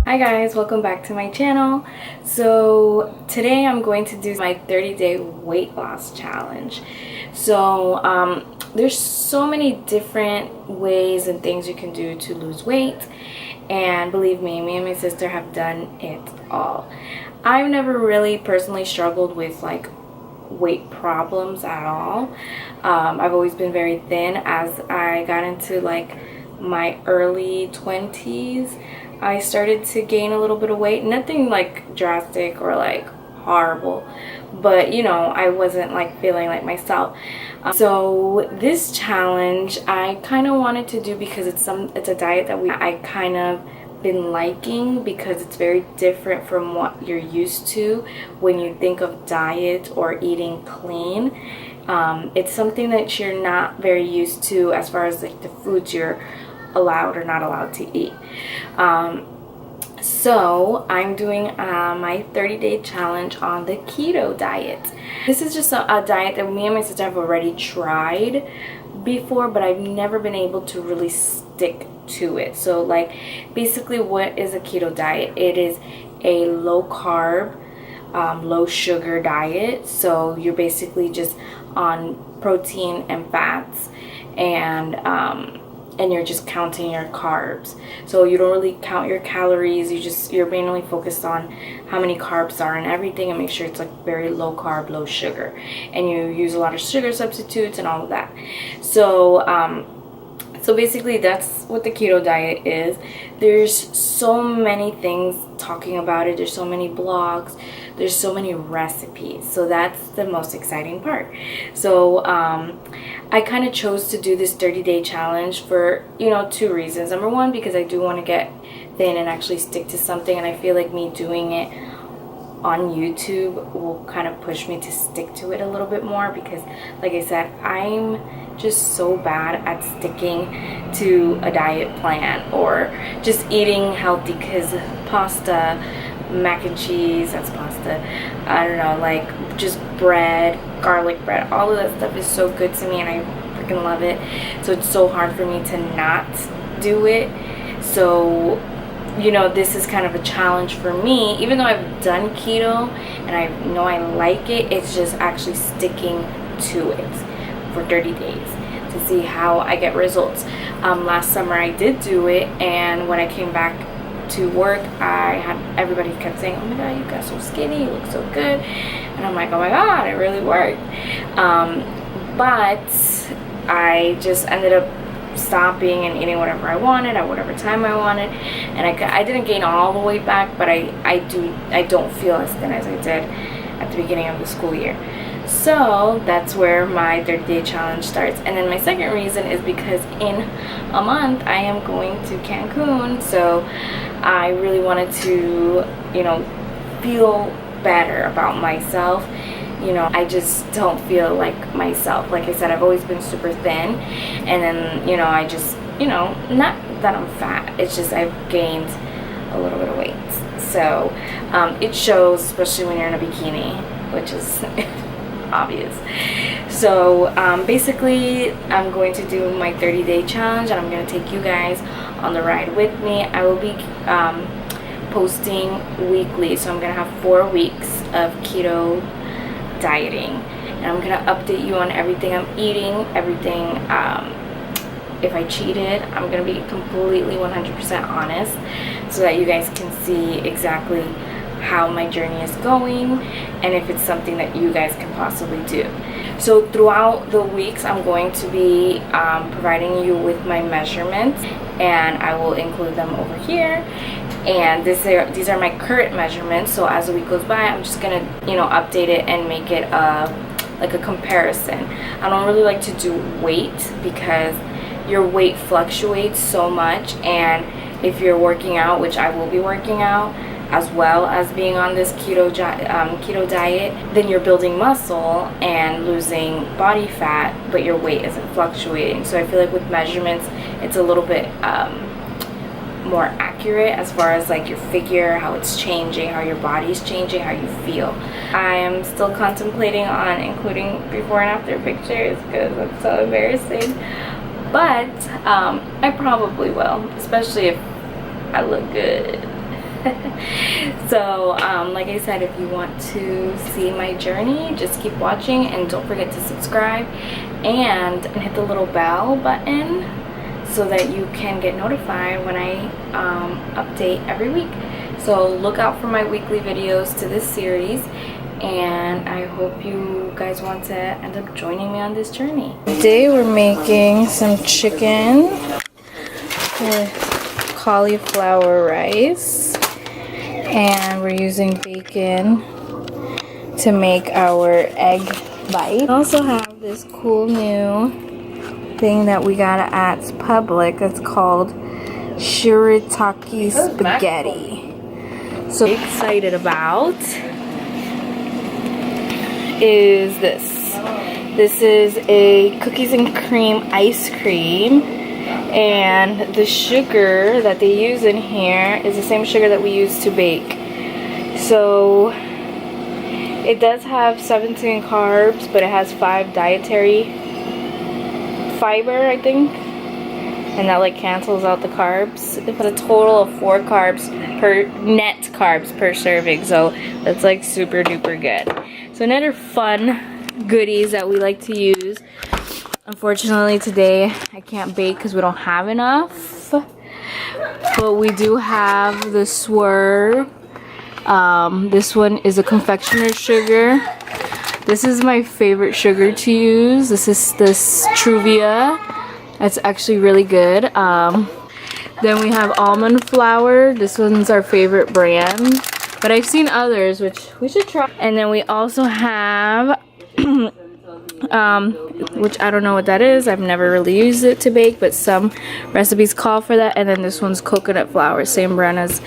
Hi guys, welcome back to my channel. So today I'm going to do my 30-day weight loss challenge. So there's so many different ways and things you can do to lose weight, and believe me and my sister have done it all. I've never really personally struggled with like weight problems at all. I've always been very thin. As I got into like my early 20s, I started to gain a little bit of weight. Nothing like drastic or like horrible, but you know, I wasn't like feeling like myself. So this challenge I kind of wanted to do because it's a diet that I kind of been liking, because it's very different from what you're used to when you think of diet or eating clean. It's something that you're not very used to as far as like the foods you're allowed or not allowed to eat. So I'm doing my 30-day challenge on the keto diet. This is just a diet that me and my sister have already tried before, but I've never been able to really stick to it. So like basically, what is a keto diet? It is a low carb, low sugar diet. So you're basically just on protein and fats, and you're just counting your carbs. So you don't really count your calories. You're mainly focused on how many carbs are in everything, and make sure it's like very low carb, low sugar. And you use a lot of sugar substitutes and all of that. So basically that's what the keto diet is. There's so many things talking about it. There's so many blogs. There's so many recipes. So that's the most exciting part. So I kind of chose to do this 30-day challenge for, you know, two reasons. Number one, because I do want to get thin and actually stick to something, and I feel like me doing it on YouTube will kind of push me to stick to it a little bit more, because like I said, I'm just so bad at sticking to a diet plan or just eating healthy, because pasta, mac and cheese, that's pasta, I don't know, like just bread, garlic bread, all of that stuff is so good to me and I freaking love it. So it's so hard for me to not do it. So you know, this is kind of a challenge for me. Even though I've done keto and I know I like it, it's just actually sticking to it for 30 days to see how I get results. Last summer I did do it, and when I came back to work, everybody kept saying, oh my god, you got so skinny, you look so good. And I'm like, oh my god, it really worked. But I just ended up stopping and eating whatever I wanted at whatever time I wanted, and I didn't gain all the way back, but I don't feel as thin as I did at the beginning of the school year. So that's where my 30-day challenge starts. And then my second reason is because in a month I am going to Cancun, so I really wanted to, you know, feel better about myself. You know, I just don't feel like myself. Like I said, I've always been super thin, and then, you know, I just, you know, not that I'm fat, it's just I've gained a little bit of weight. So it shows, especially when you're in a bikini, which is obvious. So basically I'm going to do my 30-day challenge, and I'm going to take you guys on the ride with me. I will be posting weekly, so I'm going to have 4 weeks of keto dieting, and I'm gonna update you on everything I'm eating, everything. If I cheated, I'm gonna be completely 100% honest, so that you guys can see exactly how my journey is going and if it's something that you guys can possibly do. So throughout the weeks, I'm going to be providing you with my measurements, and I will include them over here. And these are my current measurements. So as the week goes by, I'm just gonna, you know, update it and make it like a comparison. I don't really like to do weight because your weight fluctuates so much, and if you're working out, which I will be working out as well as being on this keto diet, then you're building muscle and losing body fat, but your weight isn't fluctuating. So I feel like with measurements, it's a little bit more accurate as far as like your figure, how it's changing, how your body's changing, how you feel. I am still contemplating on including before and after pictures because it's so embarrassing, but I probably will, especially if I look good. So like I said, if you want to see my journey, just keep watching, and don't forget to subscribe and hit the little bell button so that you can get notified when I update every week. So look out for my weekly videos to this series, and I hope you guys want to end up joining me on this journey. Today we're making some chicken with cauliflower rice, and we're using bacon to make our egg bite. We also have this cool new thing that we got at Publix. It's called shirataki spaghetti. So excited about is this. This is a cookies and cream ice cream, and the sugar that they use in here is the same sugar that we use to bake. So it does have 17 carbs, but it has 5 dietary fiber, I think, and that like cancels out the carbs. It has a total of 4 carbs per net carbs per serving, so that's like super duper good. So another fun goodies that we like to use. Unfortunately today I can't bake because we don't have enough, but we do have the Swerve. This one is a confectioner sugar. This is my favorite sugar to use. This is this Truvia. It's actually really good. Then we have almond flour. This one's our favorite brand, but I've seen others which we should try. And then we also have which I don't know what that is. I've never really used it to bake, but some recipes call for that. And then this one's coconut flour, same brand as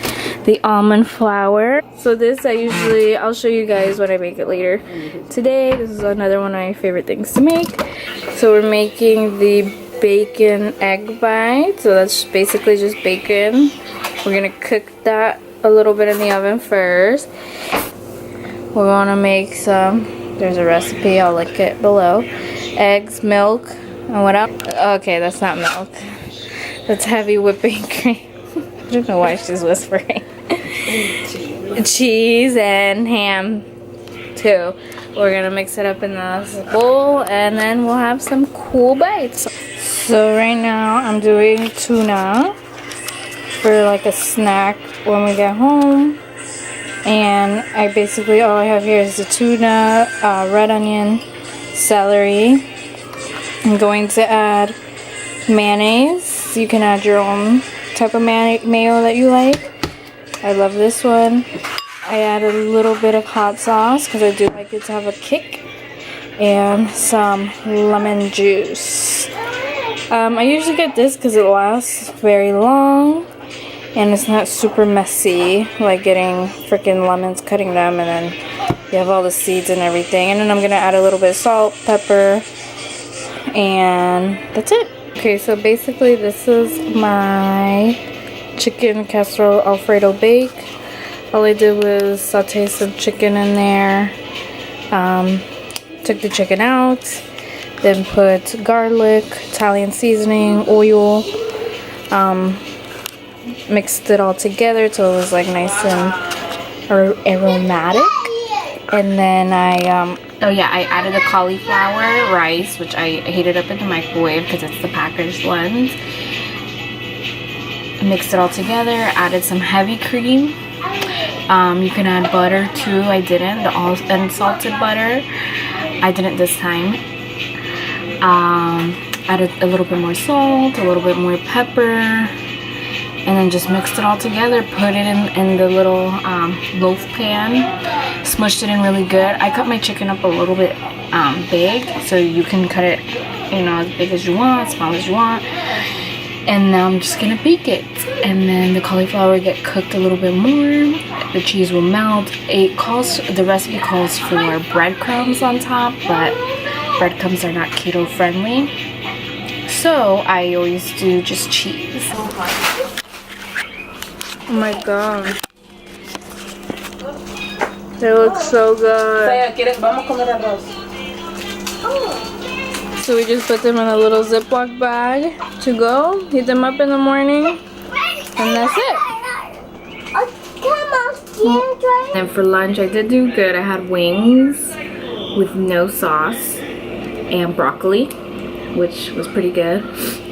the almond flour. So this I'll show you guys when I make it later today. This is another one of my favorite things to make. So we're making the bacon egg bite. So that's basically just bacon. We're gonna cook that a little bit in the oven first. We're gonna make some, there's a recipe, I'll link it below. Eggs, milk, and what else? Okay, that's not milk. That's heavy whipping cream. I don't know why she's whispering. Cheese and ham too. We're gonna mix it up in this bowl, and then we'll have some cool bites. So right now I'm doing tuna for like a snack when we get home. And all I have here is the tuna, red onion, celery. I'm going to add mayonnaise. You can add your own type of mayo that you like. I love this one. I add a little bit of hot sauce because I do like it to have a kick. And some lemon juice. I usually get this because it lasts very long. And it's not super messy, like getting freaking lemons, cutting them, and then you have all the seeds and everything. And then I'm gonna add a little bit of salt, pepper, and that's it. Okay, so basically this is my chicken casserole Alfredo bake. All I did was saute some chicken in there, took the chicken out, then put garlic, Italian seasoning, oil, mixed it all together till it was like nice and aromatic. And then I added the cauliflower rice, which I heated up in the microwave because it's the packaged ones. Mixed it all together, added some heavy cream. You can add butter too. I didn't, the all unsalted butter. I didn't this time. Added a little bit more salt, a little bit more pepper. And then just mixed it all together, put it in the little loaf pan, smushed it in really good. I cut my chicken up a little bit big, so you can cut it, you know, as big as you want, as small as you want. And now I'm just gonna bake it. And then the cauliflower will get cooked a little bit more. The cheese will melt. The recipe calls for breadcrumbs on top, but breadcrumbs are not keto friendly. So I always do just cheese. Oh my god. They look so good. So we just put them in a little Ziploc bag to go. Heat them up in the morning. And that's it. And for lunch, I did do good. I had wings with no sauce and broccoli, which was pretty good,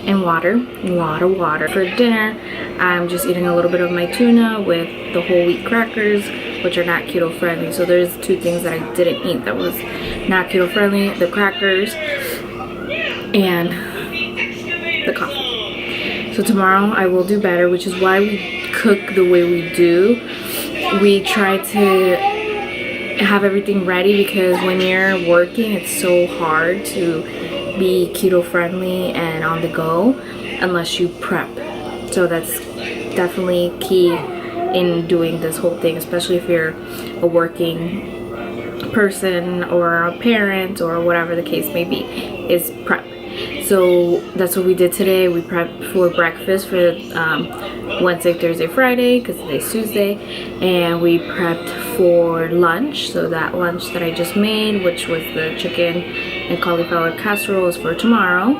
and water, a lot of water. For dinner, I'm just eating a little bit of my tuna with the whole wheat crackers, which are not keto friendly. So there's two things that I didn't eat that was not keto friendly: the crackers and the coffee. So tomorrow I will do better, which is why we cook the way we do. We try to have everything ready, because when you're working, it's so hard to be keto friendly and on the go unless you prep. So that's definitely key in doing this whole thing, especially if you're a working person or a parent or whatever the case may be, is prep. So that's what we did today. We prepped for breakfast for Wednesday, Thursday, Friday, because today's Tuesday, and we prepped for lunch. So that lunch that I just made, which was the chicken and cauliflower casserole, is for tomorrow.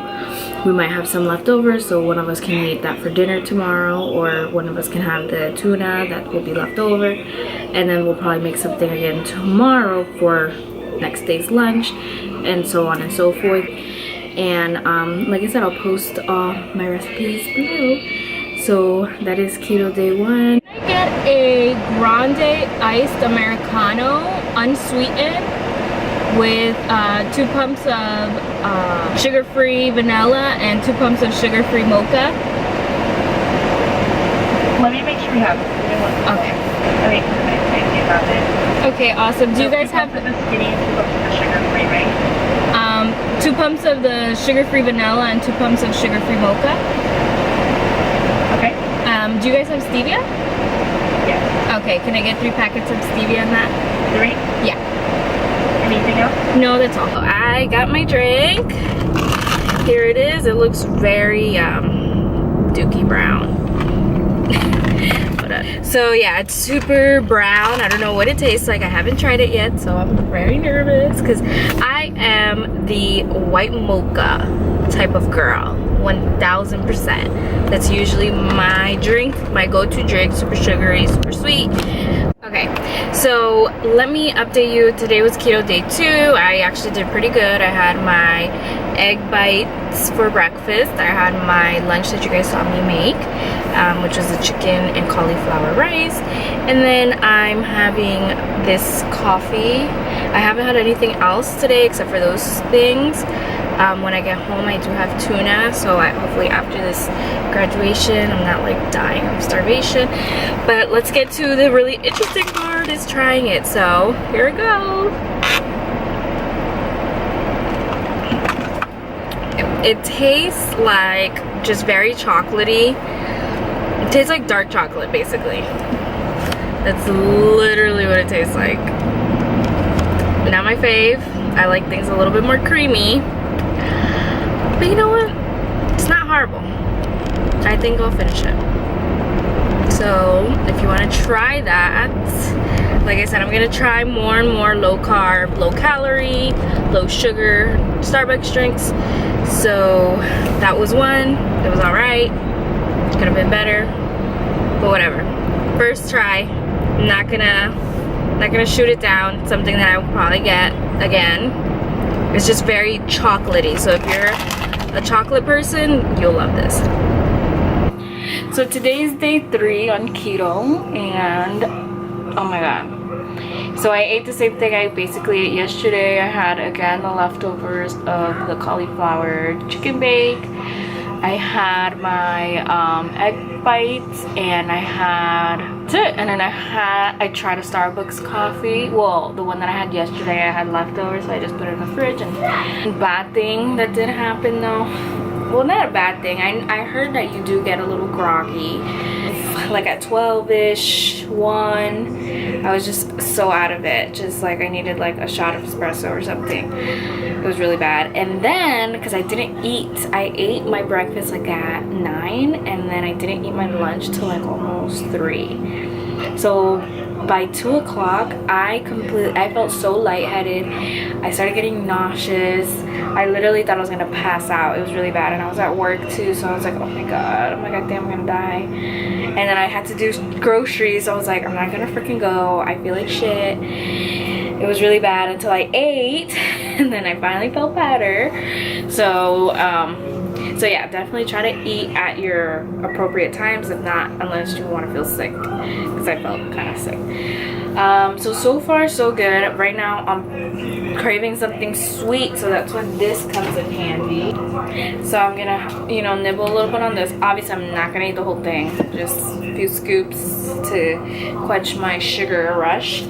We might have some leftovers, so one of us can eat that for dinner tomorrow, or one of us can have the tuna that will be left over, and then we'll probably make something again tomorrow for next day's lunch, and so on and so forth. And like I said, I'll post all my recipes below. So that is keto day 1. I get a grande iced Americano, unsweetened, with 2 pumps of sugar-free vanilla and 2 pumps of sugar-free mocha. Let me make sure we have it. Okay. Okay, awesome. Do you guys have the skinny and 2 pumps of the sugar-free, right? 2 pumps of the sugar-free vanilla and 2 pumps of sugar-free mocha? Okay. Do you guys have stevia? Yes. Okay, can I get 3 packets of stevia in that? 3? Yeah. Anything else? No, that's all. I got my drink. Here it is. It looks very dookie brown. So yeah, it's super brown. I don't know what it tastes like. I haven't tried it yet, so I'm very nervous because I am the white mocha type of girl, 1000%. That's usually my drink, my go-to drink. Super sugary, super sweet. Okay, so let me update you. Today was keto day 2. I actually did pretty good. I had my egg bites for breakfast. I had my lunch that you guys saw me make, which was the chicken and cauliflower rice. And then I'm having this coffee. I haven't had anything else today except for those things. When I get home, I do have tuna, so hopefully after this graduation, I'm not like dying of starvation. But let's get to the really interesting part, is trying it. So here we go. It tastes like just very chocolatey. It tastes like dark chocolate, basically. That's literally what it tastes like. Not my fave. I like things a little bit more creamy. But you know what? It's not horrible. I think I'll finish it. So if you want to try that, like I said, I'm going to try more and more low carb, low calorie, low sugar Starbucks drinks. So that was one. It was alright. Could have been better. But whatever. First try. Not gonna shoot it down. Something that I will probably get again. It's just very chocolatey. So if you're a chocolate person, you'll love this. So today's day 3 on keto, and oh my god. So I ate the same thing I basically ate yesterday. I had again the leftovers of the cauliflower chicken bake. I had my egg bites, and I had that's it. And then I tried a Starbucks coffee. Well, the one that I had yesterday I had leftovers, so I just put it in the fridge. And bad thing that did happen though, well, not a bad thing, I heard that you do get a little groggy like at 12ish, 1. I was just so out of it, just like I needed like a shot of espresso or something. It was really bad. And then because I didn't eat, I ate my breakfast like at 9, and then I didn't eat my lunch till like almost 3. So by 2 o'clock, I felt so lightheaded. I started getting nauseous. I literally thought I was gonna pass out. It was really bad, and I was at work too, so I was like, oh my god, damn, I'm gonna die. And then I had to do groceries, so I was like, I'm not gonna freaking go. I feel like shit. It was really bad until I ate, and then I finally felt better. So yeah, definitely try to eat at your appropriate times, if not, unless you want to feel sick, because I felt kind of sick. So far so good. Right now I'm craving something sweet, so that's when this comes in handy. So I'm gonna, you know, nibble a little bit on this. Obviously I'm not gonna eat the whole thing, just a few scoops to quench my sugar rush.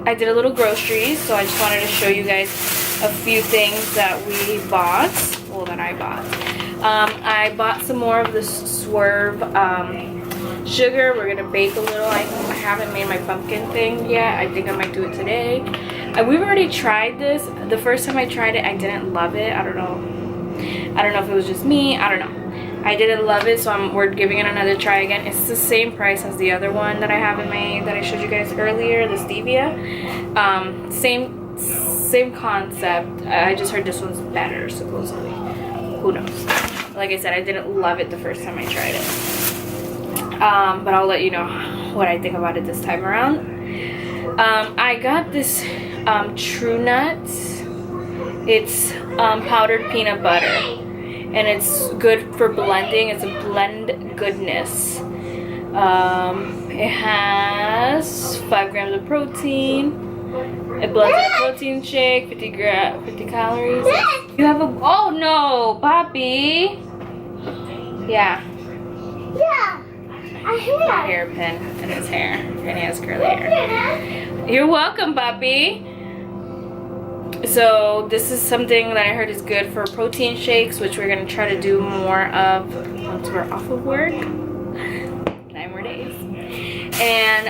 I did a little groceries, so I just wanted to show you guys a few things that we bought, well, that I bought. I bought some more of this Swerve sugar. We're gonna bake a little. I haven't made my pumpkin thing yet. I think I might do it today. We've already tried this. The first time I tried it, I didn't love it. I don't know if it was just me. I don't know. I didn't love it, so we're giving it another try again. It's the same price as the other one that I haven't made, that I showed you guys earlier, the stevia. Same concept. I just heard this one's better, supposedly. Who knows? Like I said, I didn't love it the first time I tried it. But I'll let you know what I think about it this time around. I got this True Nuts. It's powdered peanut butter. And it's good for blending. It's a blend goodness. It has 5 grams of protein. It blends in a protein shake, 50 calories. You have a, oh no, Poppy. Yeah. Yeah. A hair. Hairpin in his hair. And he has curly hair. You're welcome, Poppy. So this is something that I heard is good for protein shakes, which we're gonna try to do more of once we're off of work. 9 more days. And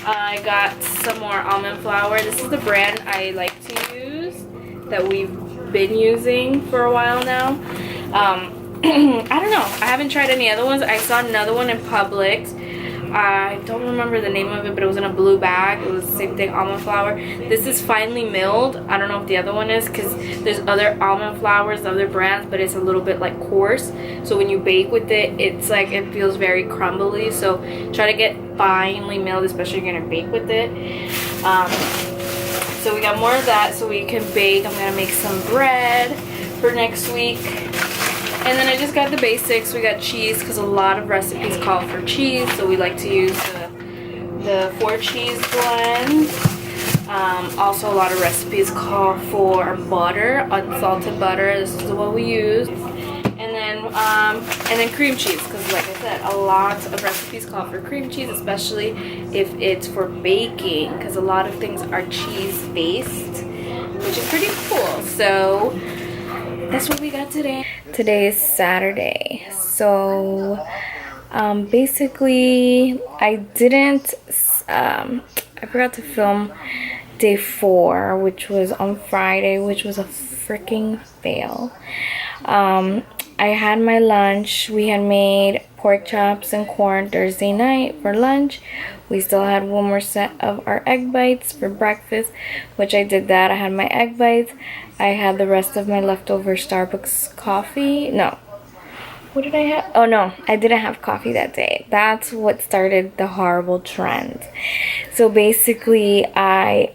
I got some more almond flour. This is the brand I like to use, that we've been using for a while now. I don't know. I haven't tried any other ones. I saw another one in Publix. I don't remember the name of it, but it was in a blue bag. It was the same thing, almond flour. This is finely milled. I don't know if the other one is, because there's other almond flours, other brands, but it's a little bit like coarse. So when you bake with it, it's like, it feels very crumbly. So try to get finely milled, especially if you're gonna bake with it. So we got more of that so we can bake. I'm gonna make some bread for next week. And then I just got the basics. We got cheese, because a lot of recipes call for cheese, so we like to use the 4 cheese blend. Also a lot of recipes call for butter, unsalted butter. This is what we use. And then cream cheese, because like I said, a lot of recipes call for cream cheese, especially if it's for baking, because a lot of things are cheese based, which is pretty cool. So that's what we got today. Today is Saturday, so basically I forgot to film day 4, which was on Friday, which was a freaking fail. I had my lunch. We had made pork chops and corn Thursday night for lunch. We still had one more set of our egg bites for breakfast, which I did that. I had my egg bites. I had the rest of my leftover Starbucks coffee. No. What did I have? Oh no, I didn't have coffee that day. That's what started the horrible trend. So basically, I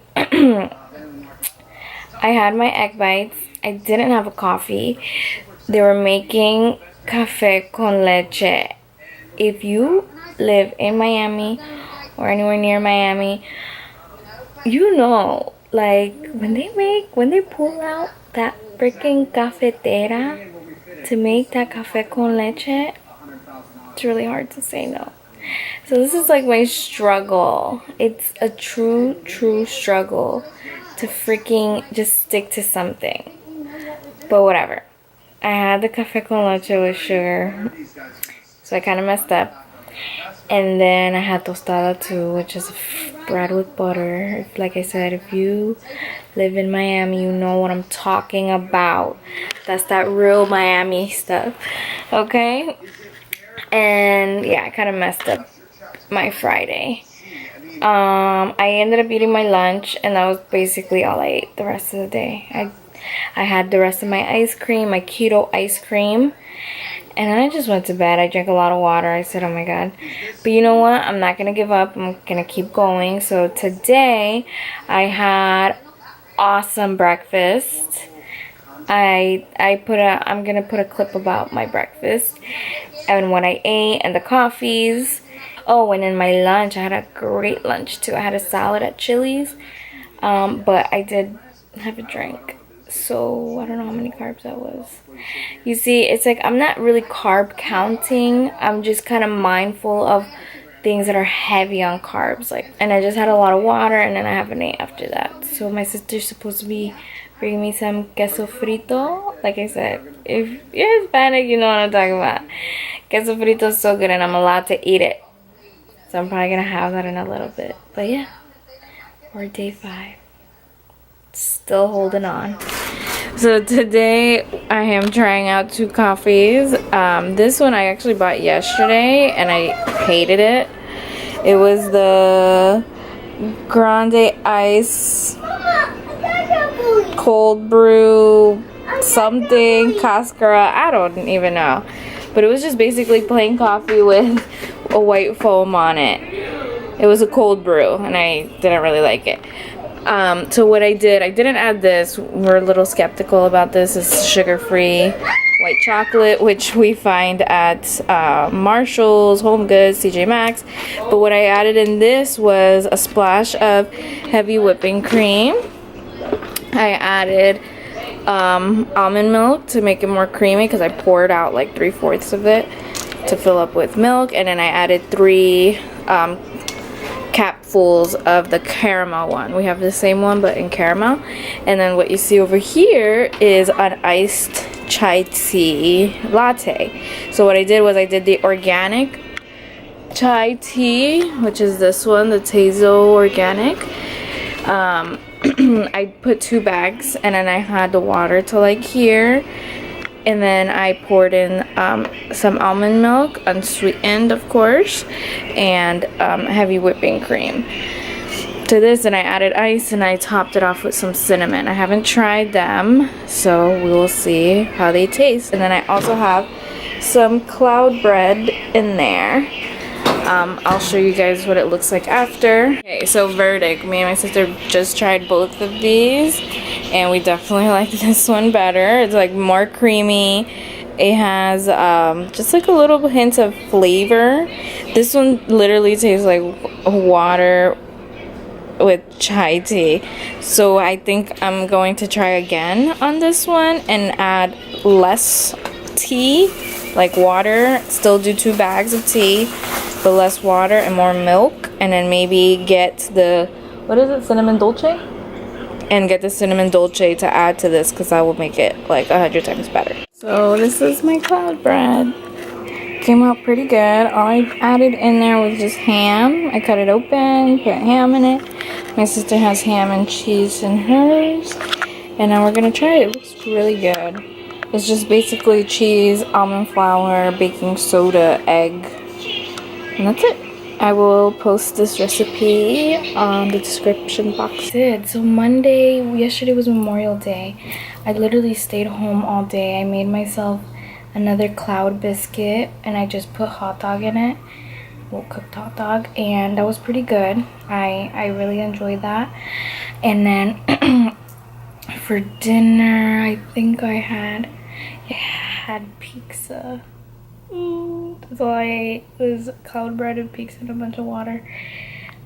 had my egg bites. I didn't have a coffee. They were making café con leche. If you live in Miami or anywhere near Miami, you know, like when they pull out that freaking cafetera to make that café con leche, it's really hard to say no. So this is like my struggle. It's a true struggle to freaking just stick to something. But whatever. I had the café con leche with sugar, so I kind of messed up. And then I had tostada too, which is bread with butter. Like I said, if you live in Miami, you know what I'm talking about. That's that real Miami stuff, okay? And yeah, I kind of messed up my Friday. I ended up eating my lunch, and that was basically all I ate the rest of the day. I had the rest of my ice cream, my keto ice cream, and then I just went to bed. I drank a lot of water. I said, oh my god. But you know what? I'm not gonna give up. I'm gonna keep going. So today I had awesome breakfast. I'm gonna put a clip about my breakfast and what I ate and the coffees. Oh, and in my lunch, I had a great lunch too. I had a salad at Chili's, but I did have a drink. So I don't know how many carbs that was. You see, it's like I'm not really carb counting. I'm just kind of mindful of things that are heavy on carbs. And I just had a lot of water, and then I have an ate after that. So my sister's supposed to be bringing me some queso frito. Like I said, if you're Hispanic, you know what I'm talking about. Queso frito is so good, and I'm allowed to eat it. So I'm probably gonna have that in a little bit. But yeah, we're day 5. Still holding on. So today I am trying out 2 coffees. This one I actually bought yesterday and I hated it. It was the Grande Ice Cold Brew something Cascara. I don't even know. But it was just basically plain coffee with a white foam on it. It was a cold brew and I didn't really like it. So what I didn't add this. We're a little skeptical about this. It's sugar-free white chocolate, which we find at Marshall's, Home Goods, TJ Maxx. But what I added in this was a splash of heavy whipping cream. I added almond milk to make it more creamy because I poured out like 3/4 of it to fill up with milk, and then I added 3 capfuls of the caramel one. We have the same one but in caramel. And then what you see over here is an iced chai tea latte. So what I did was I did the organic chai tea, which is this one, the Tezo organic. I put 2 bags, and then I had the water to like here, and then I poured in some almond milk, unsweetened of course, and heavy whipping cream to this, and I added ice, and I topped it off with some cinnamon. I haven't tried them, so we will see how they taste. And then I also have some cloud bread in there. I'll show you guys what it looks like after. Okay, so verdict. Me and my sister just tried both of these, and we definitely like this one better. It's like more creamy. It has just like a little hint of flavor. This one literally tastes like water with chai tea. So I think I'm going to try again on this one and add less tea, like water. Still do 2 bags of tea, but less water and more milk, and then maybe get the, what is it, cinnamon dolce? And get the cinnamon dolce to add to this, because that will make it like 100 times better. So this is my cloud bread. Came out pretty good. All I added in there was just ham. I cut it open, put ham in it. My sister has ham and cheese in hers, and now we're gonna try it. It looks really good. It's just basically cheese, almond flour, baking soda, egg, and that's it. I will post this recipe on the description box. So yesterday was Memorial Day. I literally stayed home all day. I made myself another cloud biscuit, and I just put hot dog in it. Well, cooked hot dog, and that was pretty good. I really enjoyed that. And then for dinner, I think I had pizza. That's all I ate. It was cloud bread and pizza and a bunch of water.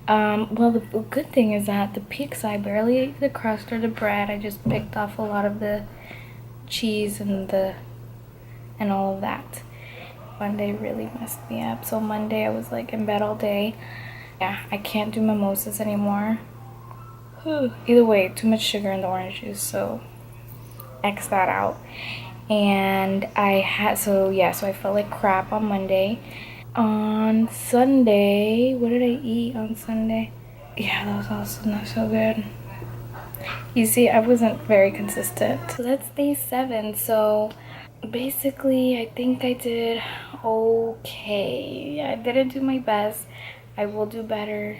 Well, the good thing is that the pizza, I barely ate the crust or the bread. I just picked off a lot of the cheese and all of that. Monday really messed me up. So Monday I was like in bed all day. Yeah, I can't do mimosas anymore. Either way, too much sugar in the orange juice, so X that out. And so I felt like crap on Monday. On Sunday, what did I eat on Sunday? Yeah, that was also not so good. You see, I wasn't very consistent. So that's day 7. So basically, I think I did okay. I didn't do my best. I will do better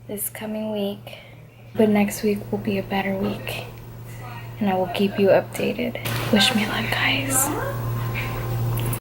this coming week, but next week will be a better week, and I will keep you updated. Wish me luck, guys.